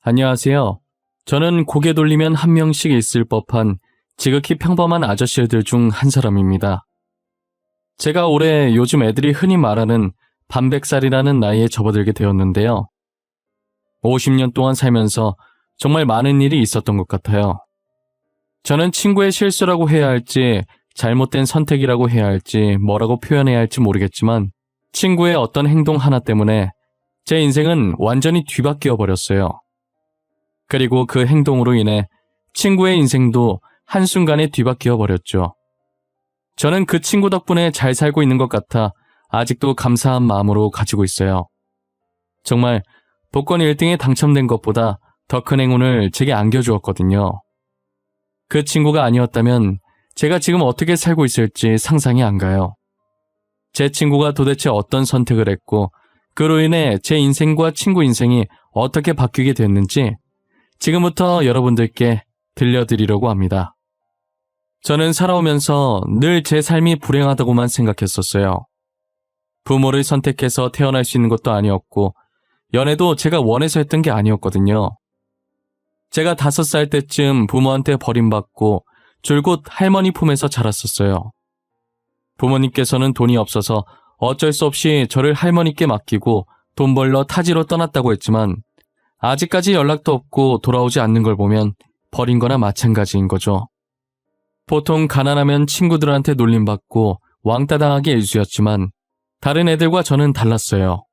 안녕하세요. 저는 고개 돌리면 한 명씩 있을 법한 지극히 평범한 아저씨들 중 한 사람입니다. 제가 올해 요즘 애들이 흔히 말하는 반백살이라는 나이에 접어들게 되었는데요. 50년 동안 살면서 정말 많은 일이 있었던 것 같아요. 저는 친구의 실수라고 해야 할지 잘못된 선택이라고 해야 할지 뭐라고 표현해야 할지 모르겠지만 친구의 어떤 행동 하나 때문에 제 인생은 완전히 뒤바뀌어 버렸어요. 그리고 그 행동으로 인해 친구의 인생도 한순간에 뒤바뀌어 버렸죠. 저는 그 친구 덕분에 잘 살고 있는 것 같아 아직도 감사한 마음으로 가지고 있어요. 정말 복권 1등에 당첨된 것보다 더 큰 행운을 제게 안겨주었거든요. 그 친구가 아니었다면 제가 지금 어떻게 살고 있을지 상상이 안 가요. 제 친구가 도대체 어떤 선택을 했고 그로 인해 제 인생과 친구 인생이 어떻게 바뀌게 됐는지 지금부터 여러분들께 들려드리려고 합니다. 저는 살아오면서 늘 제 삶이 불행하다고만 생각했었어요. 부모를 선택해서 태어날 수 있는 것도 아니었고 연애도 제가 원해서 했던 게 아니었거든요. 제가 5살 때쯤 부모한테 버림받고 줄곧 할머니 품에서 자랐었어요. 부모님께서는 돈이 없어서 어쩔 수 없이 저를 할머니께 맡기고 돈 벌러 타지로 떠났다고 했지만 아직까지 연락도 없고 돌아오지 않는 걸 보면 버린 거나 마찬가지인 거죠. 보통 가난하면 친구들한테 놀림받고 왕따 당하기 일쑤였지만 다른 애들과 저는 달랐어요.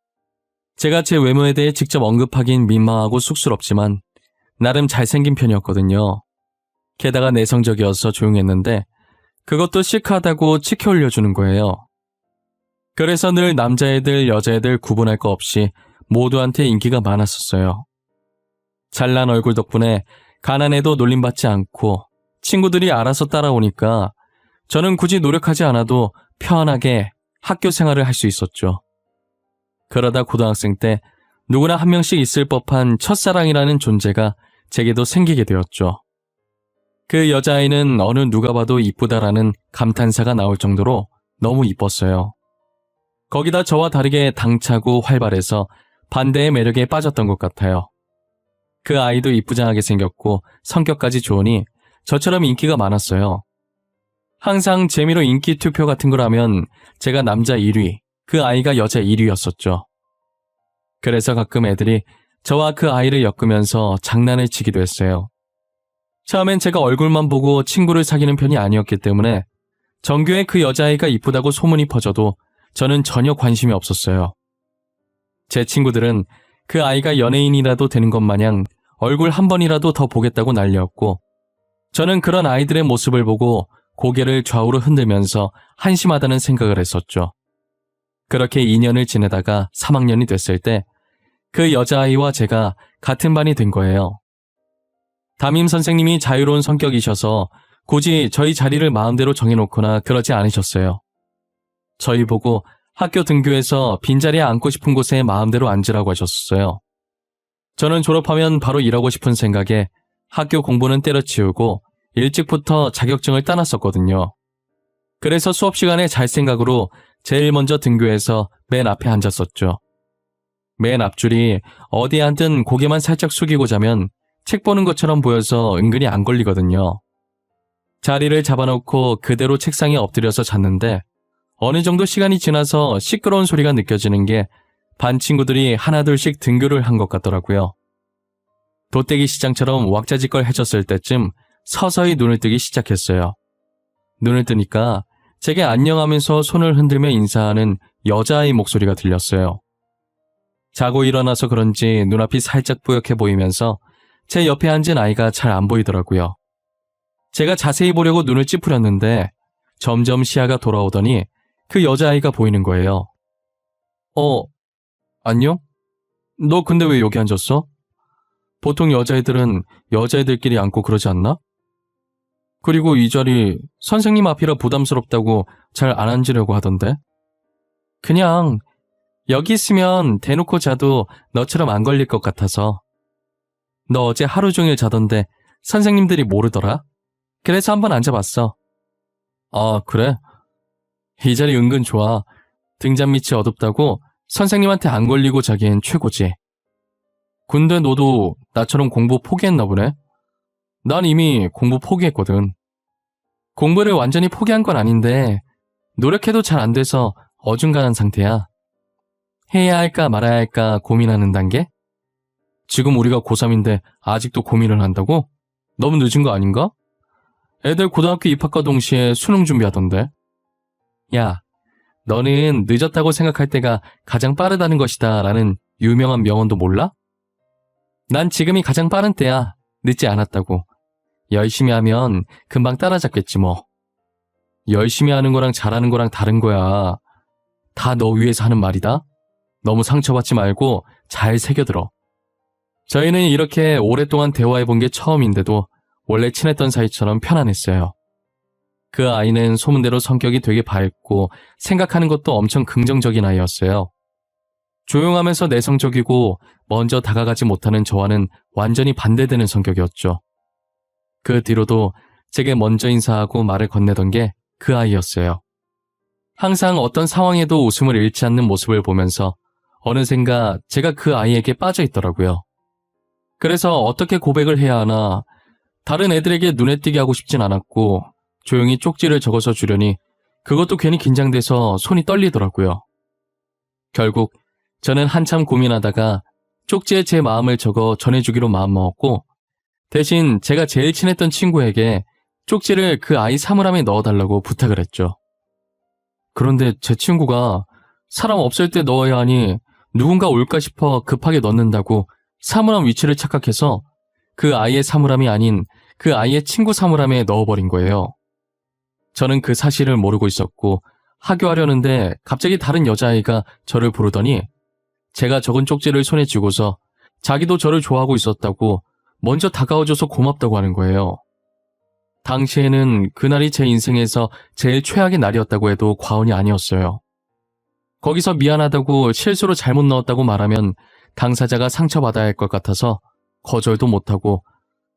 제가 제 외모에 대해 직접 언급하긴 민망하고 쑥스럽지만 나름 잘생긴 편이었거든요. 게다가 내성적이어서 조용했는데 그것도 시크하다고 치켜 올려주는 거예요. 그래서 늘 남자애들, 여자애들 구분할 거 없이 모두한테 인기가 많았었어요. 잘난 얼굴 덕분에 가난해도 놀림받지 않고 친구들이 알아서 따라오니까 저는 굳이 노력하지 않아도 편하게 학교 생활을 할 수 있었죠. 그러다 고등학생 때 누구나 한 명씩 있을 법한 첫사랑이라는 존재가 제게도 생기게 되었죠. 그 여자아이는 어느 누가 봐도 이쁘다라는 감탄사가 나올 정도로 너무 이뻤어요. 거기다 저와 다르게 당차고 활발해서 반대의 매력에 빠졌던 것 같아요. 그 아이도 이쁘장하게 생겼고 성격까지 좋으니 저처럼 인기가 많았어요. 항상 재미로 인기 투표 같은 걸 하면 제가 남자 1위, 그 아이가 여자 1위였었죠. 그래서 가끔 애들이 저와 그 아이를 엮으면서 장난을 치기도 했어요. 처음엔 제가 얼굴만 보고 친구를 사귀는 편이 아니었기 때문에 전교에 그 여자아이가 이쁘다고 소문이 퍼져도 저는 전혀 관심이 없었어요. 제 친구들은 그 아이가 연예인이라도 되는 것 마냥 얼굴 한 번이라도 더 보겠다고 난리였고 저는 그런 아이들의 모습을 보고 고개를 좌우로 흔들면서 한심하다는 생각을 했었죠. 그렇게 2년을 지내다가 3학년이 됐을 때 그 여자아이와 제가 같은 반이 된 거예요. 담임 선생님이 자유로운 성격이셔서 굳이 저희 자리를 마음대로 정해놓거나 그러지 않으셨어요. 저희 보고 학교 등교해서 빈자리에 앉고 싶은 곳에 마음대로 앉으라고 하셨어요. 저는 졸업하면 바로 일하고 싶은 생각에 학교 공부는 때려치우고 일찍부터 자격증을 따놨었거든요. 그래서 수업 시간에 잘 생각으로 제일 먼저 등교해서 맨 앞에 앉았었죠. 맨 앞줄이 어디에 앉든 고개만 살짝 숙이고 자면 책 보는 것처럼 보여서 은근히 안 걸리거든요. 자리를 잡아놓고 그대로 책상에 엎드려서 잤는데 어느 정도 시간이 지나서 시끄러운 소리가 느껴지는 게 반 친구들이 하나둘씩 등교를 한 것 같더라고요. 돗대기 시장처럼 왁자지껄해졌을 때쯤 서서히 눈을 뜨기 시작했어요. 눈을 뜨니까 제게 안녕하면서 손을 흔들며 인사하는 여자아이 목소리가 들렸어요. 자고 일어나서 그런지 눈앞이 살짝 뿌옇게 보이면서 제 옆에 앉은 아이가 잘 안 보이더라고요. 제가 자세히 보려고 눈을 찌푸렸는데 점점 시야가 돌아오더니 그 여자아이가 보이는 거예요. 안녕? 너 근데 왜 여기 앉았어? 보통 여자애들은 여자애들끼리 앉고 그러지 않나? 그리고 이 자리 선생님 앞이라 부담스럽다고 잘 안 앉으려고 하던데? 그냥 여기 있으면 대놓고 자도 너처럼 안 걸릴 것 같아서. 너 어제 하루 종일 자던데 선생님들이 모르더라? 그래서 한번 앉아봤어. 아, 그래? 이 자리 은근 좋아. 등잔 밑이 어둡다고 선생님한테 안 걸리고 자기엔 최고지. 근데 너도 나처럼 공부 포기했나 보네? 난 이미 공부 포기했거든. 공부를 완전히 포기한 건 아닌데 노력해도 잘 안 돼서 어중간한 상태야. 해야 할까 말아야 할까 고민하는 단계? 지금 우리가 고3인데 아직도 고민을 한다고? 너무 늦은 거 아닌가? 애들 고등학교 입학과 동시에 수능 준비하던데. 야, 너는 늦었다고 생각할 때가 가장 빠르다는 것이다 라는 유명한 명언도 몰라? 난 지금이 가장 빠른 때야. 늦지 않았다고. 열심히 하면 금방 따라잡겠지 뭐. 열심히 하는 거랑 잘하는 거랑 다른 거야. 다 너 위해서 하는 말이다. 너무 상처받지 말고 잘 새겨들어. 저희는 이렇게 오랫동안 대화해본 게 처음인데도 원래 친했던 사이처럼 편안했어요. 그 아이는 소문대로 성격이 되게 밝고 생각하는 것도 엄청 긍정적인 아이였어요. 조용하면서 내성적이고 먼저 다가가지 못하는 저와는 완전히 반대되는 성격이었죠. 그 뒤로도 제게 먼저 인사하고 말을 건네던 게 그 아이였어요. 항상 어떤 상황에도 웃음을 잃지 않는 모습을 보면서 어느샌가 제가 그 아이에게 빠져 있더라고요. 그래서 어떻게 고백을 해야 하나 다른 애들에게 눈에 띄게 하고 싶진 않았고 조용히 쪽지를 적어서 주려니 그것도 괜히 긴장돼서 손이 떨리더라고요. 결국 저는 한참 고민하다가 쪽지에 제 마음을 적어 전해주기로 마음먹었고 대신 제가 제일 친했던 친구에게 쪽지를 그 아이 사물함에 넣어달라고 부탁을 했죠. 그런데 제 친구가 사람 없을 때 넣어야 하니 누군가 올까 싶어 급하게 넣는다고 사물함 위치를 착각해서 그 아이의 사물함이 아닌 그 아이의 친구 사물함에 넣어버린 거예요. 저는 그 사실을 모르고 있었고 하교하려는데 갑자기 다른 여자아이가 저를 부르더니 제가 적은 쪽지를 손에 쥐고서 자기도 저를 좋아하고 있었다고 먼저 다가와줘서 고맙다고 하는 거예요. 당시에는 그날이 제 인생에서 제일 최악의 날이었다고 해도 과언이 아니었어요. 거기서 미안하다고 실수로 잘못 넣었다고 말하면 당사자가 상처받아야 할 것 같아서 거절도 못하고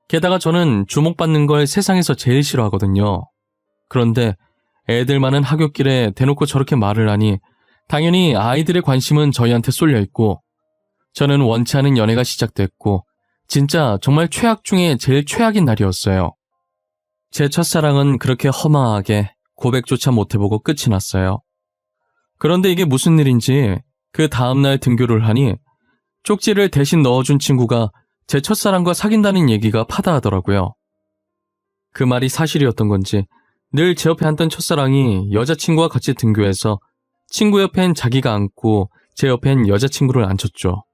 게다가 저는 주목받는 걸 세상에서 제일 싫어하거든요. 그런데 애들 많은 하굣길에 대놓고 저렇게 말을 하니 당연히 아이들의 관심은 저희한테 쏠려있고 저는 원치 않은 연애가 시작됐고 진짜 정말 최악 중에 제일 최악인 날이었어요. 제 첫사랑은 그렇게 허망하게 고백조차 못해보고 끝이 났어요. 그런데 이게 무슨 일인지 그 다음날 등교를 하니 쪽지를 대신 넣어준 친구가 제 첫사랑과 사귄다는 얘기가 파다하더라고요. 그 말이 사실이었던 건지 늘 제 옆에 앉던 첫사랑이 여자친구와 같이 등교해서 친구 옆엔 자기가 앉고 제 옆엔 여자친구를 앉혔죠.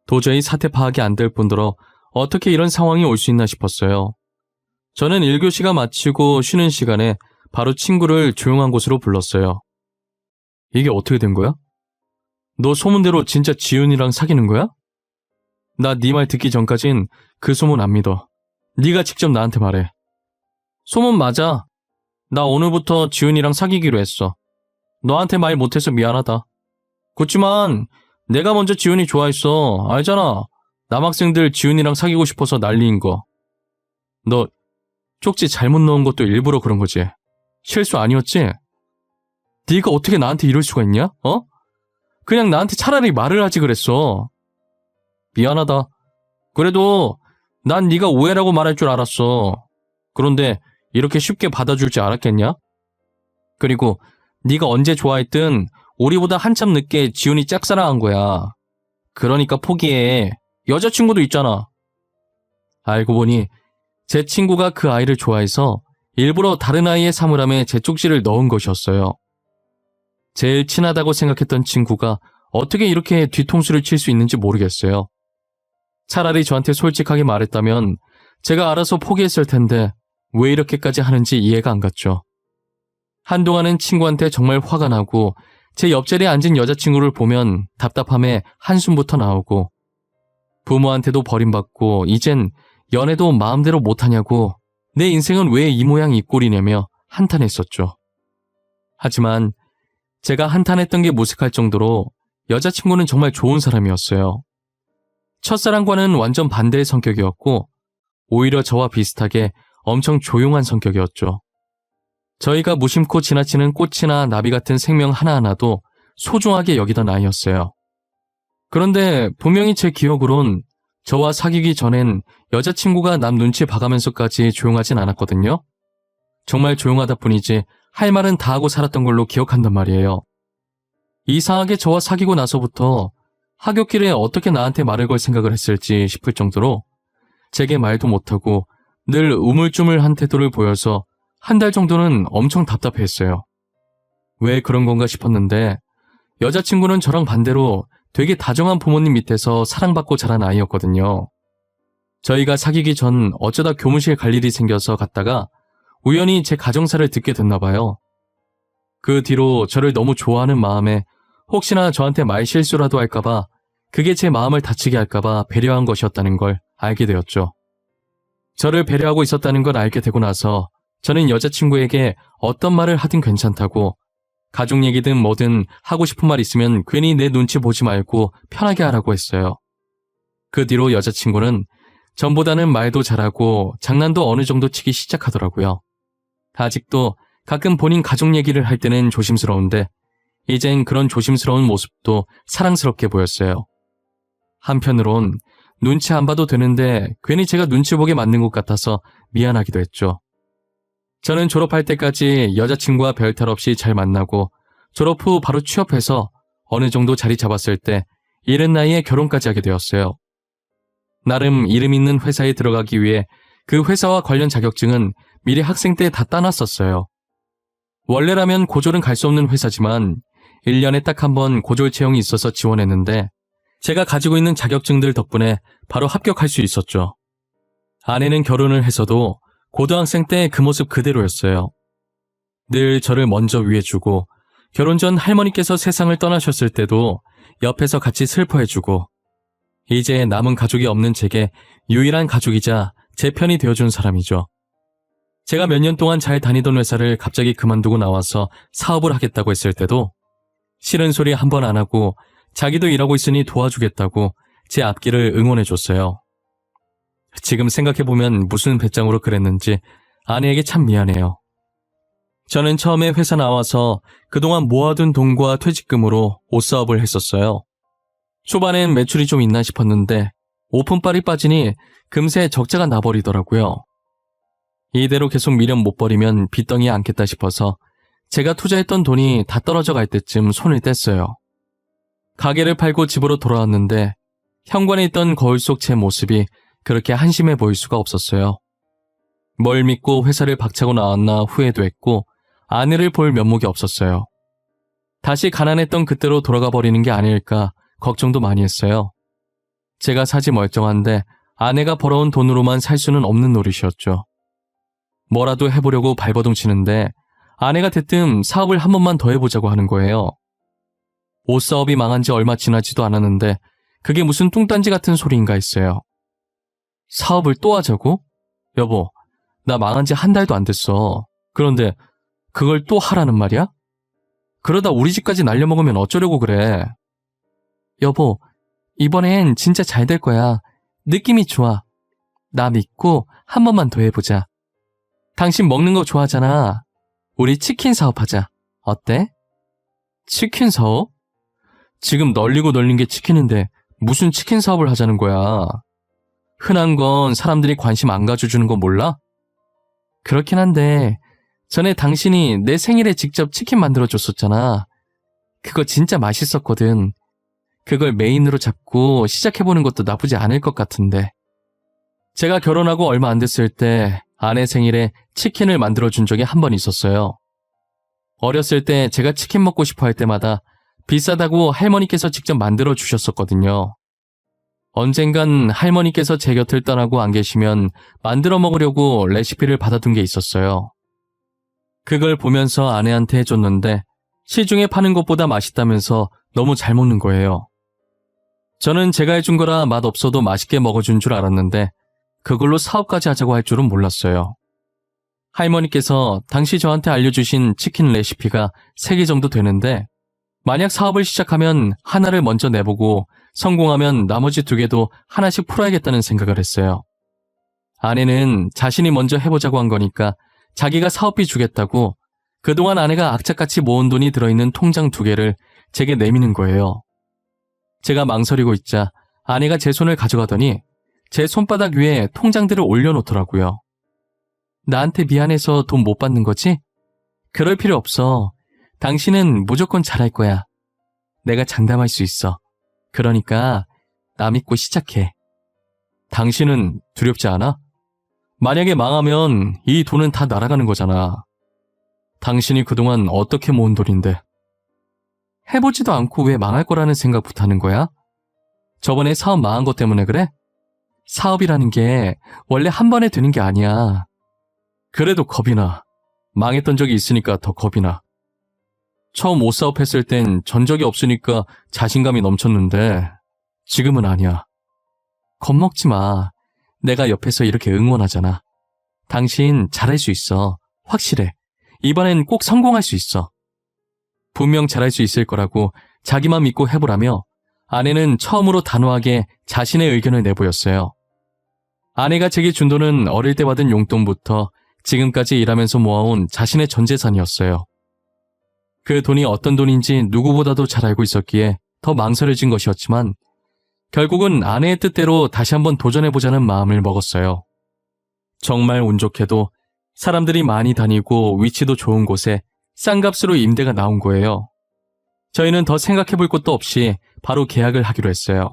도저히 사태 파악이 안 될 뿐더러 어떻게 이런 상황이 올 수 있나 싶었어요. 저는 1교시가 마치고 쉬는 시간에 바로 친구를 조용한 곳으로 불렀어요. 이게 어떻게 된 거야? 너 소문대로 진짜 지훈이랑 사귀는 거야? 나 네 말 듣기 전까진 그 소문 안 믿어. 네가 직접 나한테 말해. 소문 맞아. 나 오늘부터 지훈이랑 사귀기로 했어. 너한테 말 못해서 미안하다. 그렇지만 내가 먼저 지훈이 좋아했어. 알잖아. 남학생들 지훈이랑 사귀고 싶어서 난리인 거. 너 쪽지 잘못 넣은 것도 일부러 그런 거지? 실수 아니었지? 네가 어떻게 나한테 이럴 수가 있냐? 어? 그냥 나한테 차라리 말을 하지 그랬어. 미안하다. 그래도 난 네가 오해라고 말할 줄 알았어. 그런데 이렇게 쉽게 받아줄 줄 알았겠냐? 그리고 네가 언제 좋아했든 우리보다 한참 늦게 지훈이 짝사랑한 거야. 그러니까 포기해. 여자친구도 있잖아. 알고 보니 제 친구가 그 아이를 좋아해서 일부러 다른 아이의 사물함에 제 쪽지를 넣은 것이었어요. 제일 친하다고 생각했던 친구가 어떻게 이렇게 뒤통수를 칠 수 있는지 모르겠어요. 차라리 저한테 솔직하게 말했다면 제가 알아서 포기했을 텐데 왜 이렇게까지 하는지 이해가 안 갔죠. 한동안은 친구한테 정말 화가 나고 제 옆자리에 앉은 여자친구를 보면 답답함에 한숨부터 나오고 부모한테도 버림받고 이젠 연애도 마음대로 못하냐고 내 인생은 왜 이 모양 이 꼴이냐며 한탄했었죠. 하지만 제가 한탄했던 게 무색할 정도로 여자친구는 정말 좋은 사람이었어요. 첫사랑과는 완전 반대의 성격이었고 오히려 저와 비슷하게 엄청 조용한 성격이었죠. 저희가 무심코 지나치는 꽃이나 나비 같은 생명 하나하나도 소중하게 여기던 아이였어요. 그런데 분명히 제 기억으론 저와 사귀기 전엔 여자친구가 남 눈치 봐가면서까지 조용하진 않았거든요. 정말 조용하다 뿐이지 할 말은 다 하고 살았던 걸로 기억한단 말이에요. 이상하게 저와 사귀고 나서부터 하굣길에 어떻게 나한테 말을 걸 생각을 했을지 싶을 정도로 제게 말도 못하고 늘 우물쭈물한 태도를 보여서 한 달 정도는 엄청 답답했어요. 왜 그런 건가 싶었는데 여자친구는 저랑 반대로 되게 다정한 부모님 밑에서 사랑받고 자란 아이였거든요. 저희가 사귀기 전 어쩌다 교무실 갈 일이 생겨서 갔다가 우연히 제 가정사를 듣게 됐나 봐요. 그 뒤로 저를 너무 좋아하는 마음에 혹시나 저한테 말 실수라도 할까봐 그게 제 마음을 다치게 할까봐 배려한 것이었다는 걸 알게 되었죠. 저를 배려하고 있었다는 걸 알게 되고 나서 저는 여자친구에게 어떤 말을 하든 괜찮다고 가족 얘기든 뭐든 하고 싶은 말 있으면 괜히 내 눈치 보지 말고 편하게 하라고 했어요. 그 뒤로 여자친구는 전보다는 말도 잘하고 장난도 어느 정도 치기 시작하더라고요. 아직도 가끔 본인 가족 얘기를 할 때는 조심스러운데 이젠 그런 조심스러운 모습도 사랑스럽게 보였어요. 한편으론 눈치 안 봐도 되는데 괜히 제가 눈치 보게 만든 것 같아서 미안하기도 했죠. 저는 졸업할 때까지 여자친구와 별탈 없이 잘 만나고 졸업 후 바로 취업해서 어느 정도 자리 잡았을 때 이른 나이에 결혼까지 하게 되었어요. 나름 이름 있는 회사에 들어가기 위해 그 회사와 관련 자격증은 미리 학생 때 다 따놨었어요. 원래라면 고졸은 갈 수 없는 회사지만 1년에 딱 한 번 고졸 채용이 있어서 지원했는데 제가 가지고 있는 자격증들 덕분에 바로 합격할 수 있었죠. 아내는 결혼을 해서도 고등학생 때 그 모습 그대로였어요. 늘 저를 먼저 위해주고 결혼 전 할머니께서 세상을 떠나셨을 때도 옆에서 같이 슬퍼해주고 이제 남은 가족이 없는 제게 유일한 가족이자 제 편이 되어준 사람이죠. 제가 몇 년 동안 잘 다니던 회사를 갑자기 그만두고 나와서 사업을 하겠다고 했을 때도 싫은 소리 한 번 안 하고 자기도 일하고 있으니 도와주겠다고 제 앞길을 응원해줬어요. 지금 생각해보면 무슨 배짱으로 그랬는지 아내에게 참 미안해요. 저는 처음에 회사 나와서 그동안 모아둔 돈과 퇴직금으로 옷사업을 했었어요. 초반엔 매출이 좀 있나 싶었는데 오픈빨이 빠지니 금세 적자가 나버리더라고요. 이대로 계속 미련 못 버리면 빚덩이에 앉겠다 싶어서 제가 투자했던 돈이 다 떨어져 갈 때쯤 손을 뗐어요. 가게를 팔고 집으로 돌아왔는데 현관에 있던 거울 속 제 모습이 그렇게 한심해 보일 수가 없었어요. 뭘 믿고 회사를 박차고 나왔나 후회도 했고 아내를 볼 면목이 없었어요. 다시 가난했던 그때로 돌아가 버리는 게 아닐까 걱정도 많이 했어요. 제가 사지 멀쩡한데 아내가 벌어온 돈으로만 살 수는 없는 노릇이었죠. 뭐라도 해보려고 발버둥 치는데 아내가 대뜸 사업을 한 번만 더 해보자고 하는 거예요. 옷 사업이 망한 지 얼마 지나지도 않았는데 그게 무슨 뚱딴지 같은 소리인가 했어요. 사업을 또 하자고? 여보, 나 망한 지 한 달도 안 됐어. 그런데 그걸 또 하라는 말이야? 그러다 우리 집까지 날려먹으면 어쩌려고 그래. 여보, 이번엔 진짜 잘 될 거야. 느낌이 좋아. 나 믿고 한 번만 더 해보자. 당신 먹는 거 좋아하잖아. 우리 치킨 사업하자. 어때? 치킨 사업? 지금 널리고 널린 게 치킨인데 무슨 치킨 사업을 하자는 거야. 흔한 건 사람들이 관심 안 가져주는 거 몰라? 그렇긴 한데 전에 당신이 내 생일에 직접 치킨 만들어줬었잖아. 그거 진짜 맛있었거든. 그걸 메인으로 잡고 시작해보는 것도 나쁘지 않을 것 같은데. 제가 결혼하고 얼마 안 됐을 때 아내 생일에 치킨을 만들어준 적이 한 번 있었어요. 어렸을 때 제가 치킨 먹고 싶어 할 때마다 비싸다고 할머니께서 직접 만들어주셨었거든요. 언젠간 할머니께서 제 곁을 떠나고 안 계시면 만들어 먹으려고 레시피를 받아둔 게 있었어요. 그걸 보면서 아내한테 해줬는데 시중에 파는 것보다 맛있다면서 너무 잘 먹는 거예요. 저는 제가 해준 거라 맛없어도 맛있게 먹어준 줄 알았는데 그걸로 사업까지 하자고 할 줄은 몰랐어요. 할머니께서 당시 저한테 알려주신 치킨 레시피가 3개 정도 되는데 만약 사업을 시작하면 하나를 먼저 내보고 성공하면 나머지 2개도 하나씩 풀어야겠다는 생각을 했어요. 아내는 자신이 먼저 해보자고 한 거니까 자기가 사업비 주겠다고 그동안 아내가 악착같이 모은 돈이 들어있는 통장 2개를 제게 내미는 거예요. 제가 망설이고 있자 아내가 제 손을 가져가더니 제 손바닥 위에 통장들을 올려놓더라고요. 나한테 미안해서 돈 못 받는 거지? 그럴 필요 없어. 당신은 무조건 잘할 거야. 내가 장담할 수 있어. 그러니까 나 믿고 시작해. 당신은 두렵지 않아? 만약에 망하면 이 돈은 다 날아가는 거잖아. 당신이 그동안 어떻게 모은 돈인데. 해보지도 않고 왜 망할 거라는 생각부터 하는 거야? 저번에 사업 망한 것 때문에 그래? 사업이라는 게 원래 한 번에 되는 게 아니야. 그래도 겁이 나. 망했던 적이 있으니까 더 겁이 나. 처음 옷 사업했을 땐 전적이 없으니까 자신감이 넘쳤는데 지금은 아니야. 겁먹지 마. 내가 옆에서 이렇게 응원하잖아. 당신 잘할 수 있어. 확실해. 이번엔 꼭 성공할 수 있어. 분명 잘할 수 있을 거라고 자기만 믿고 해보라며 아내는 처음으로 단호하게 자신의 의견을 내보였어요. 아내가 제게 준 돈은 어릴 때 받은 용돈부터 지금까지 일하면서 모아온 자신의 전 재산이었어요. 그 돈이 어떤 돈인지 누구보다도 잘 알고 있었기에 더 망설여진 것이었지만 결국은 아내의 뜻대로 다시 한번 도전해보자는 마음을 먹었어요. 정말 운 좋게도 사람들이 많이 다니고 위치도 좋은 곳에 싼 값으로 임대가 나온 거예요. 저희는 더 생각해볼 것도 없이 바로 계약을 하기로 했어요.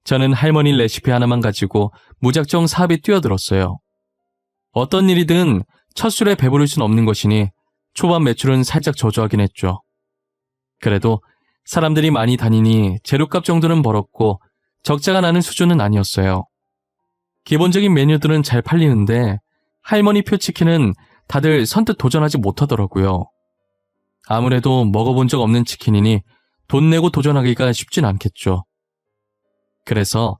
저는 할머니 레시피 하나만 가지고 무작정 사업에 뛰어들었어요. 어떤 일이든 첫 술에 배부를 순 없는 것이니 초반 매출은 살짝 저조하긴 했죠. 그래도 사람들이 많이 다니니 재료값 정도는 벌었고 적자가 나는 수준은 아니었어요. 기본적인 메뉴들은 잘 팔리는데 할머니 표 치킨은 다들 선뜻 도전하지 못하더라고요. 아무래도 먹어본 적 없는 치킨이니 돈 내고 도전하기가 쉽진 않겠죠. 그래서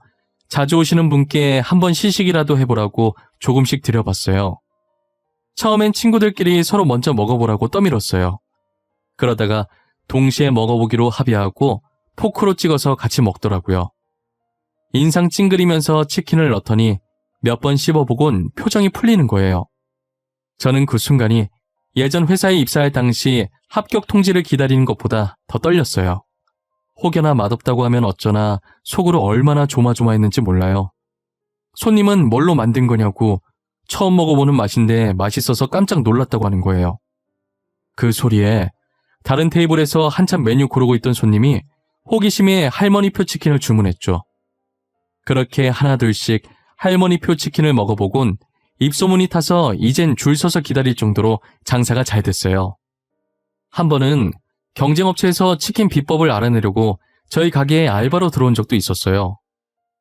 자주 오시는 분께 한번 시식이라도 해보라고 조금씩 드려봤어요. 처음엔 친구들끼리 서로 먼저 먹어보라고 떠밀었어요. 그러다가 동시에 먹어보기로 합의하고 포크로 찍어서 같이 먹더라고요. 인상 찡그리면서 치킨을 넣더니 몇 번 씹어보곤 표정이 풀리는 거예요. 저는 그 순간이 예전 회사에 입사할 당시 합격 통지를 기다리는 것보다 더 떨렸어요. 혹여나 맛없다고 하면 어쩌나 속으로 얼마나 조마조마했는지 몰라요. 손님은 뭘로 만든 거냐고 처음 먹어보는 맛인데 맛있어서 깜짝 놀랐다고 하는 거예요. 그 소리에 다른 테이블에서 한참 메뉴 고르고 있던 손님이 호기심에 할머니표 치킨을 주문했죠. 그렇게 하나둘씩 할머니표 치킨을 먹어보곤 입소문이 타서 이젠 줄 서서 기다릴 정도로 장사가 잘 됐어요. 한 번은 경쟁업체에서 치킨 비법을 알아내려고 저희 가게에 알바로 들어온 적도 있었어요.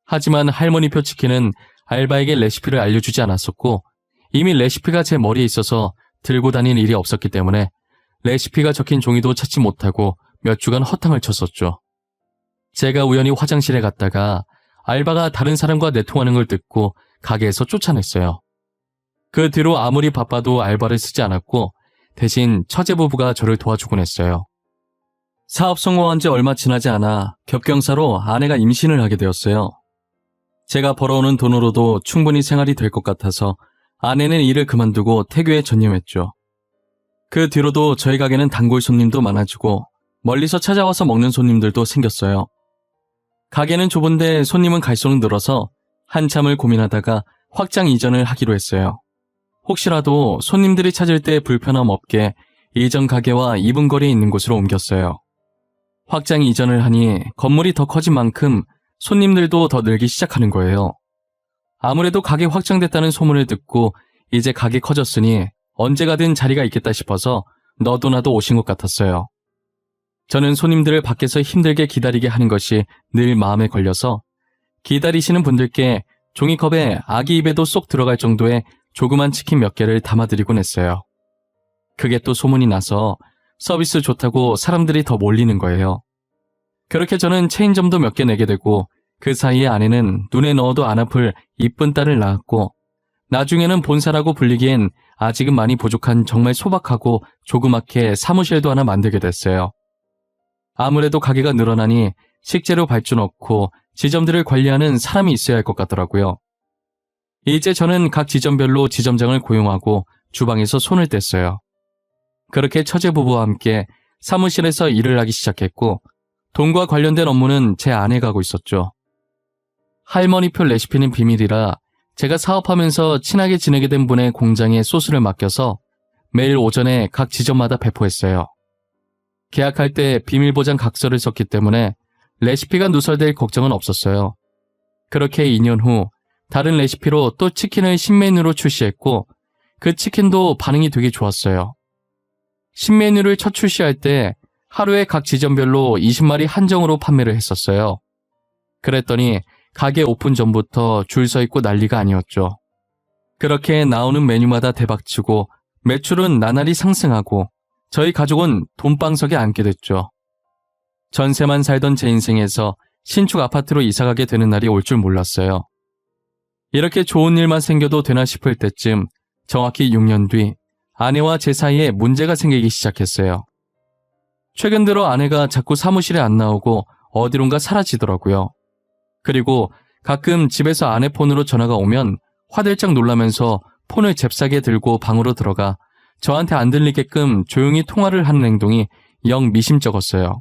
하지만 할머니표 치킨은 알바에게 레시피를 알려주지 않았었고 이미 레시피가 제 머리에 있어서 들고 다닐 일이 없었기 때문에 레시피가 적힌 종이도 찾지 못하고 몇 주간 허탕을 쳤었죠. 제가 우연히 화장실에 갔다가 알바가 다른 사람과 내통하는 걸 듣고 가게에서 쫓아냈어요. 그 뒤로 아무리 바빠도 알바를 쓰지 않았고 대신 처제 부부가 저를 도와주곤 했어요. 사업 성공한 지 얼마 지나지 않아 겹경사로 아내가 임신을 하게 되었어요. 제가 벌어오는 돈으로도 충분히 생활이 될 것 같아서 아내는 일을 그만두고 태교에 전념했죠. 그 뒤로도 저희 가게는 단골 손님도 많아지고 멀리서 찾아와서 먹는 손님들도 생겼어요. 가게는 좁은데 손님은 갈수록 늘어서 한참을 고민하다가 확장 이전을 하기로 했어요. 혹시라도 손님들이 찾을 때 불편함 없게 이전 가게와 이분 거리에 있는 곳으로 옮겼어요. 확장 이전을 하니 건물이 더 커진 만큼 손님들도 더 늘기 시작하는 거예요. 아무래도 가게 확장됐다는 소문을 듣고 이제 가게 커졌으니 언제 가든 자리가 있겠다 싶어서 너도 나도 오신 것 같았어요. 저는 손님들을 밖에서 힘들게 기다리게 하는 것이 늘 마음에 걸려서 기다리시는 분들께 종이컵에 아기 입에도 쏙 들어갈 정도의 조그만 치킨 몇 개를 담아드리곤 했어요. 그게 또 소문이 나서 서비스 좋다고 사람들이 더 몰리는 거예요. 그렇게 저는 체인점도 몇 개 내게 되고 그 사이에 아내는 눈에 넣어도 안 아플 이쁜 딸을 낳았고 나중에는 본사라고 불리기엔 아직은 많이 부족한 정말 소박하고 조그맣게 사무실도 하나 만들게 됐어요. 아무래도 가게가 늘어나니 식재료 발주 넣고 지점들을 관리하는 사람이 있어야 할 것 같더라고요. 이제 저는 각 지점별로 지점장을 고용하고 주방에서 손을 뗐어요. 그렇게 처제 부부와 함께 사무실에서 일을 하기 시작했고 돈과 관련된 업무는 제 아내가 하고 있었죠. 할머니표 레시피는 비밀이라 제가 사업하면서 친하게 지내게 된 분의 공장에 소스를 맡겨서 매일 오전에 각 지점마다 배포했어요. 계약할 때 비밀보장 각서를 썼기 때문에 레시피가 누설될 걱정은 없었어요. 그렇게 2년 후 다른 레시피로 또 치킨을 신메뉴로 출시했고 그 치킨도 반응이 되게 좋았어요. 신메뉴를 첫 출시할 때 하루에 각 지점별로 20마리 한정으로 판매를 했었어요. 그랬더니 가게 오픈 전부터 줄 서 있고 난리가 아니었죠. 그렇게 나오는 메뉴마다 대박치고 매출은 나날이 상승하고 저희 가족은 돈방석에 앉게 됐죠. 전세만 살던 제 인생에서 신축 아파트로 이사가게 되는 날이 올 줄 몰랐어요. 이렇게 좋은 일만 생겨도 되나 싶을 때쯤 정확히 6년 뒤 아내와 제 사이에 문제가 생기기 시작했어요. 최근 들어 아내가 자꾸 사무실에 안 나오고 어디론가 사라지더라고요. 그리고 가끔 집에서 아내 폰으로 전화가 오면 화들짝 놀라면서 폰을 잽싸게 들고 방으로 들어가 저한테 안 들리게끔 조용히 통화를 하는 행동이 영 미심쩍었어요.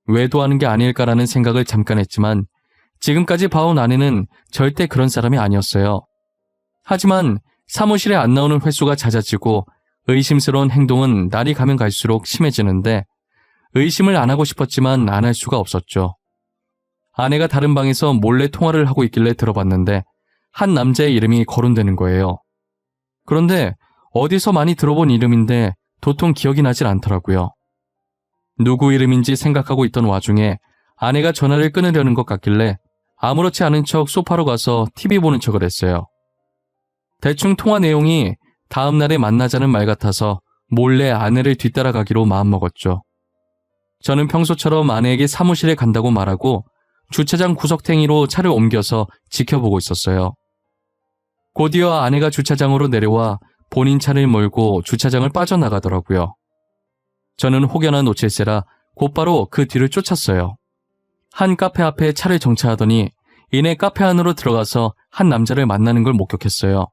외도하는 게 아닐까라는 생각을 잠깐 했지만 지금까지 봐온 아내는 절대 그런 사람이 아니었어요. 하지만 사무실에 안 나오는 횟수가 잦아지고 의심스러운 행동은 날이 가면 갈수록 심해지는데 의심을 안 하고 싶었지만 안 할 수가 없었죠. 아내가 다른 방에서 몰래 통화를 하고 있길래 들어봤는데 한 남자의 이름이 거론되는 거예요. 그런데 어디서 많이 들어본 이름인데 도통 기억이 나질 않더라고요. 누구 이름인지 생각하고 있던 와중에 아내가 전화를 끊으려는 것 같길래 아무렇지 않은 척 소파로 가서 TV 보는 척을 했어요. 대충 통화 내용이 다음 날에 만나자는 말 같아서 몰래 아내를 뒤따라가기로 마음먹었죠. 저는 평소처럼 아내에게 사무실에 간다고 말하고 주차장 구석탱이로 차를 옮겨서 지켜보고 있었어요. 곧이어 아내가 주차장으로 내려와 본인 차를 몰고 주차장을 빠져나가더라고요. 저는 혹여나 놓칠세라 곧바로 그 뒤를 쫓았어요. 한 카페 앞에 차를 정차하더니 이내 카페 안으로 들어가서 한 남자를 만나는 걸 목격했어요.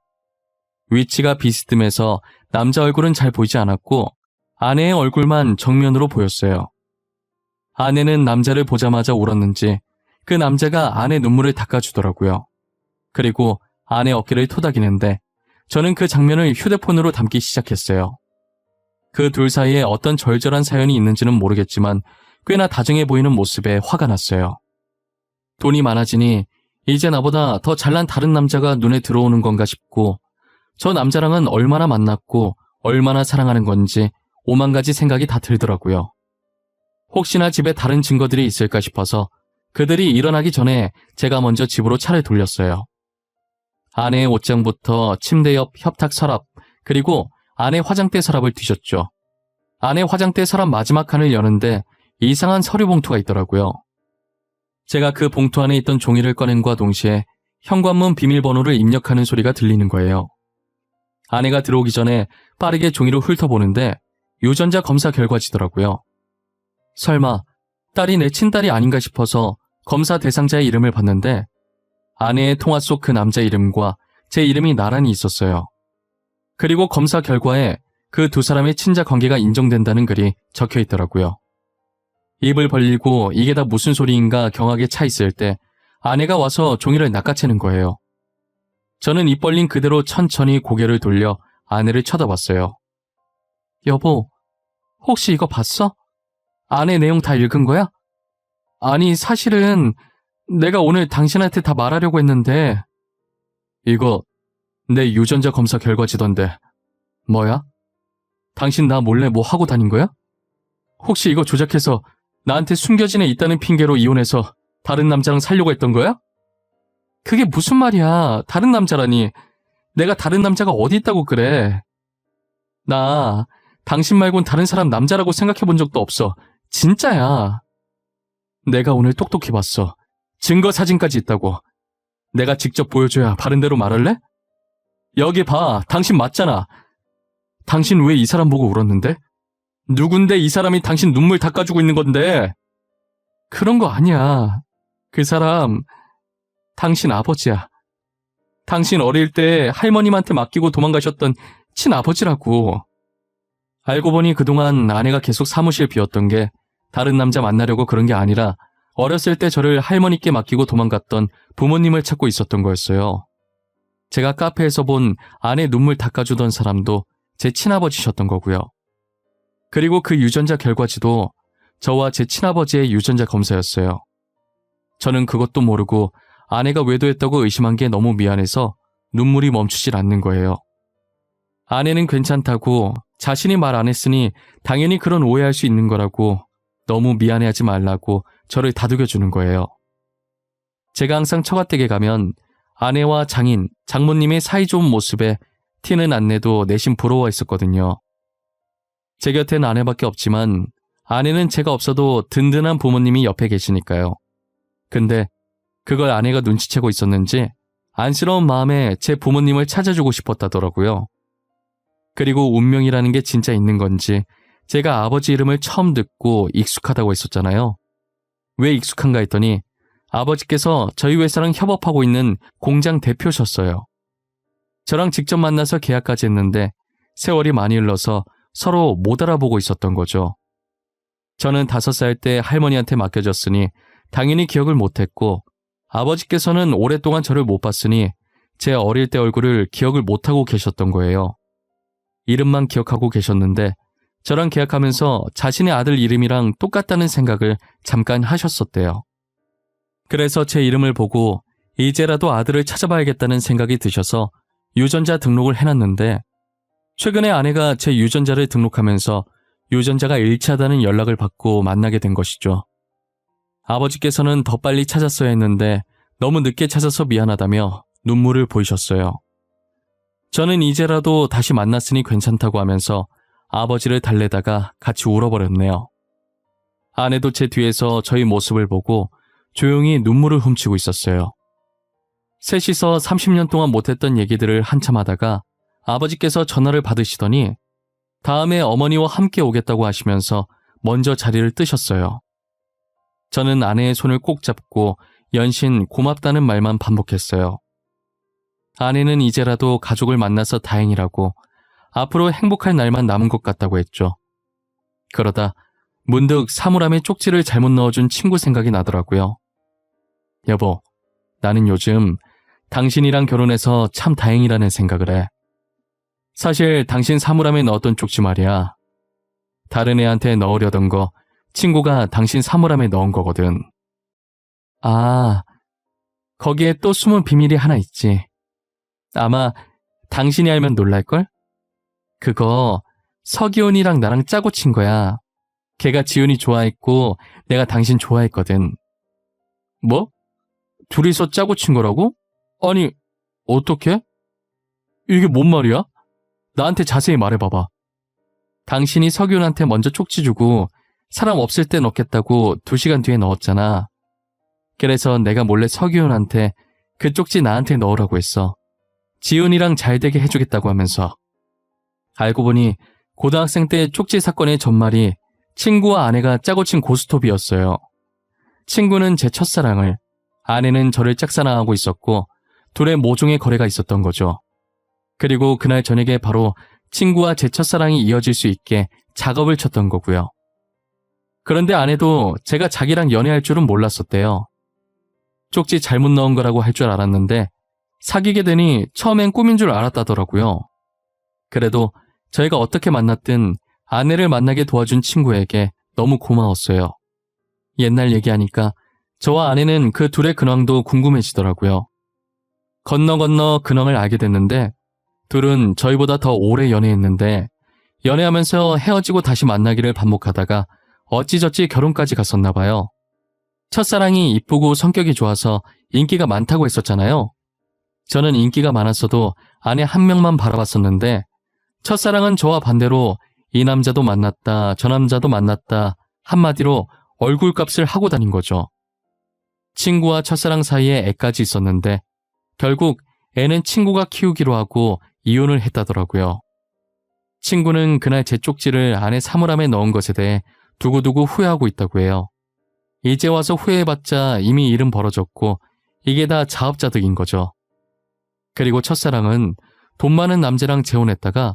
위치가 비스듬해서 남자 얼굴은 잘 보이지 않았고 아내의 얼굴만 정면으로 보였어요. 아내는 남자를 보자마자 울었는지 그 남자가 아내 눈물을 닦아주더라고요. 그리고 아내 어깨를 토닥이는데 저는 그 장면을 휴대폰으로 담기 시작했어요. 그 둘 사이에 어떤 절절한 사연이 있는지는 모르겠지만 꽤나 다정해 보이는 모습에 화가 났어요. 돈이 많아지니 이제 나보다 더 잘난 다른 남자가 눈에 들어오는 건가 싶고 저 남자랑은 얼마나 만났고 얼마나 사랑하는 건지 오만 가지 생각이 다 들더라고요. 혹시나 집에 다른 증거들이 있을까 싶어서 그들이 일어나기 전에 제가 먼저 집으로 차를 돌렸어요. 아내의 옷장부터 침대 옆 협탁 서랍 그리고 아내 화장대 서랍을 뒤졌죠. 아내 화장대 서랍 마지막 칸을 여는데 이상한 서류 봉투가 있더라고요. 제가 그 봉투 안에 있던 종이를 꺼낸과 동시에 현관문 비밀번호를 입력하는 소리가 들리는 거예요. 아내가 들어오기 전에 빠르게 종이로 훑어보는데 유전자 검사 결과지더라고요. 설마 딸이 내 친딸이 아닌가 싶어서 검사 대상자의 이름을 봤는데 아내의 통화 속 그 남자 이름과 제 이름이 나란히 있었어요. 그리고 검사 결과에 그 두 사람의 친자 관계가 인정된다는 글이 적혀 있더라고요. 입을 벌리고 이게 다 무슨 소리인가 경악에 차 있을 때 아내가 와서 종이를 낚아채는 거예요. 저는 입 벌린 그대로 천천히 고개를 돌려 아내를 쳐다봤어요. 여보, 혹시 이거 봤어? 아내 내용 다 읽은 거야? 아니, 사실은 내가 오늘 당신한테 다 말하려고 했는데 이거 내 유전자 검사 결과지던데 뭐야? 당신 나 몰래 뭐 하고 다닌 거야? 혹시 이거 조작해서 나한테 숨겨진 애 있다는 핑계로 이혼해서 다른 남자랑 살려고 했던 거야? 그게 무슨 말이야. 다른 남자라니. 내가 다른 남자가 어디 있다고 그래. 나 당신 말곤 다른 사람 남자라고 생각해 본 적도 없어. 진짜야. 내가 오늘 똑똑히 봤어. 증거 사진까지 있다고. 내가 직접 보여줘야 바른 대로 말할래? 여기 봐. 당신 맞잖아. 당신 왜 이 사람 보고 울었는데? 누군데 이 사람이 당신 눈물 닦아주고 있는 건데? 그런 거 아니야. 그 사람 당신 아버지야. 당신 어릴 때 할머님한테 맡기고 도망가셨던 친아버지라고. 알고 보니 그동안 아내가 계속 사무실 비웠던 게 다른 남자 만나려고 그런 게 아니라 어렸을 때 저를 할머니께 맡기고 도망갔던 부모님을 찾고 있었던 거였어요. 제가 카페에서 본 아내 눈물 닦아주던 사람도 제 친아버지셨던 거고요. 그리고 그 유전자 결과지도 저와 제 친아버지의 유전자 검사였어요. 저는 그것도 모르고 아내가 외도했다고 의심한 게 너무 미안해서 눈물이 멈추질 않는 거예요. 아내는 괜찮다고 자신이 말 안 했으니 당연히 그런 오해할 수 있는 거라고 너무 미안해하지 말라고 저를 다독여주는 거예요. 제가 항상 처가댁에 가면 아내와 장인, 장모님의 사이좋은 모습에 티는 안 내도 내심 부러워했었거든요. 제 곁엔 아내밖에 없지만 아내는 제가 없어도 든든한 부모님이 옆에 계시니까요. 근데 그걸 아내가 눈치채고 있었는지 안쓰러운 마음에 제 부모님을 찾아주고 싶었다더라고요. 그리고 운명이라는 게 진짜 있는 건지 제가 아버지 이름을 처음 듣고 익숙하다고 했었잖아요. 왜 익숙한가 했더니 아버지께서 저희 회사랑 협업하고 있는 공장 대표셨어요. 저랑 직접 만나서 계약까지 했는데 세월이 많이 흘러서 서로 못 알아보고 있었던 거죠. 저는 5살 때 할머니한테 맡겨졌으니 당연히 기억을 못했고 아버지께서는 오랫동안 저를 못 봤으니 제 어릴 때 얼굴을 기억을 못하고 계셨던 거예요. 이름만 기억하고 계셨는데 저랑 계약하면서 자신의 아들 이름이랑 똑같다는 생각을 잠깐 하셨었대요. 그래서 제 이름을 보고 이제라도 아들을 찾아봐야겠다는 생각이 드셔서 유전자 등록을 해놨는데 최근에 아내가 제 유전자를 등록하면서 유전자가 일치하다는 연락을 받고 만나게 된 것이죠. 아버지께서는 더 빨리 찾았어야 했는데 너무 늦게 찾아서 미안하다며 눈물을 보이셨어요. 저는 이제라도 다시 만났으니 괜찮다고 하면서 아버지를 달래다가 같이 울어버렸네요. 아내도 제 뒤에서 저희 모습을 보고 조용히 눈물을 훔치고 있었어요. 셋이서 30년 동안 못했던 얘기들을 한참 하다가 아버지께서 전화를 받으시더니 다음에 어머니와 함께 오겠다고 하시면서 먼저 자리를 뜨셨어요. 저는 아내의 손을 꼭 잡고 연신 고맙다는 말만 반복했어요. 아내는 이제라도 가족을 만나서 다행이라고 앞으로 행복할 날만 남은 것 같다고 했죠. 그러다 문득 사물함에 쪽지를 잘못 넣어준 친구 생각이 나더라고요. 여보, 나는 요즘 당신이랑 결혼해서 참 다행이라는 생각을 해. 사실 당신 사물함에 넣었던 쪽지 말이야. 다른 애한테 넣으려던 거 친구가 당신 사물함에 넣은 거거든. 아, 거기에 또 숨은 비밀이 하나 있지. 아마 당신이 알면 놀랄걸? 그거 서기훈이랑 나랑 짜고 친 거야. 걔가 지훈이 좋아했고 내가 당신 좋아했거든. 뭐? 둘이서 짜고 친 거라고? 아니, 어떻게? 이게 뭔 말이야? 나한테 자세히 말해봐봐. 당신이 서기훈한테 먼저 쪽지 주고 사람 없을 때 넣겠다고 2시간 뒤에 넣었잖아. 그래서 내가 몰래 서기훈한테 그 쪽지 나한테 넣으라고 했어. 지훈이랑 잘 되게 해주겠다고 하면서. 알고 보니 고등학생 때 쪽지 사건의 전말이 친구와 아내가 짜고 친 고스톱이었어요. 친구는 제 첫사랑을, 아내는 저를 짝사랑하고 있었고 둘의 모종의 거래가 있었던 거죠. 그리고 그날 저녁에 바로 친구와 제 첫사랑이 이어질 수 있게 작업을 쳤던 거고요. 그런데 아내도 제가 자기랑 연애할 줄은 몰랐었대요. 쪽지 잘못 넣은 거라고 할 줄 알았는데 사귀게 되니 처음엔 꿈인 줄 알았다더라고요. 그래도 저희가 어떻게 만났든 아내를 만나게 도와준 친구에게 너무 고마웠어요. 옛날 얘기하니까 저와 아내는 그 둘의 근황도 궁금해지더라고요. 건너 근황을 알게 됐는데 둘은 저희보다 더 오래 연애했는데 연애하면서 헤어지고 다시 만나기를 반복하다가 어찌저찌 결혼까지 갔었나 봐요. 첫사랑이 이쁘고 성격이 좋아서 인기가 많다고 했었잖아요. 저는 인기가 많았어도 아내 한 명만 바라봤었는데 첫사랑은 저와 반대로 이 남자도 만났다 저 남자도 만났다 한마디로 얼굴값을 하고 다닌 거죠. 친구와 첫사랑 사이에 애까지 있었는데 결국 애는 친구가 키우기로 하고 이혼을 했다더라고요. 친구는 그날 제 쪽지를 아내 사물함에 넣은 것에 대해 두고두고 후회하고 있다고 해요. 이제 와서 후회해봤자 이미 일은 벌어졌고 이게 다 자업자득인 거죠. 그리고 첫사랑은 돈 많은 남자랑 재혼했다가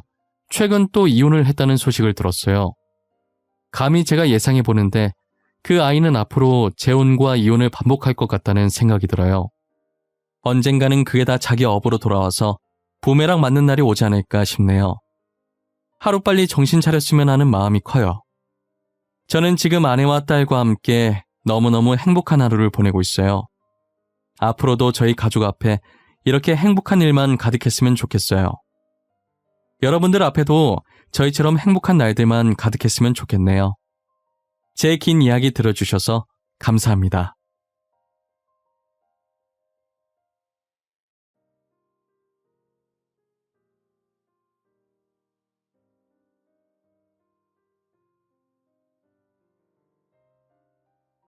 최근 또 이혼을 했다는 소식을 들었어요. 감히 제가 예상해보는데 그 아이는 앞으로 재혼과 이혼을 반복할 것 같다는 생각이 들어요. 언젠가는 그게 다 자기 업으로 돌아와서 부메랑 맞는 날이 오지 않을까 싶네요. 하루빨리 정신 차렸으면 하는 마음이 커요. 저는 지금 아내와 딸과 함께 너무너무 행복한 하루를 보내고 있어요. 앞으로도 저희 가족 앞에 이렇게 행복한 일만 가득했으면 좋겠어요. 여러분들 앞에도 저희처럼 행복한 날들만 가득했으면 좋겠네요. 제 긴 이야기 들어주셔서 감사합니다.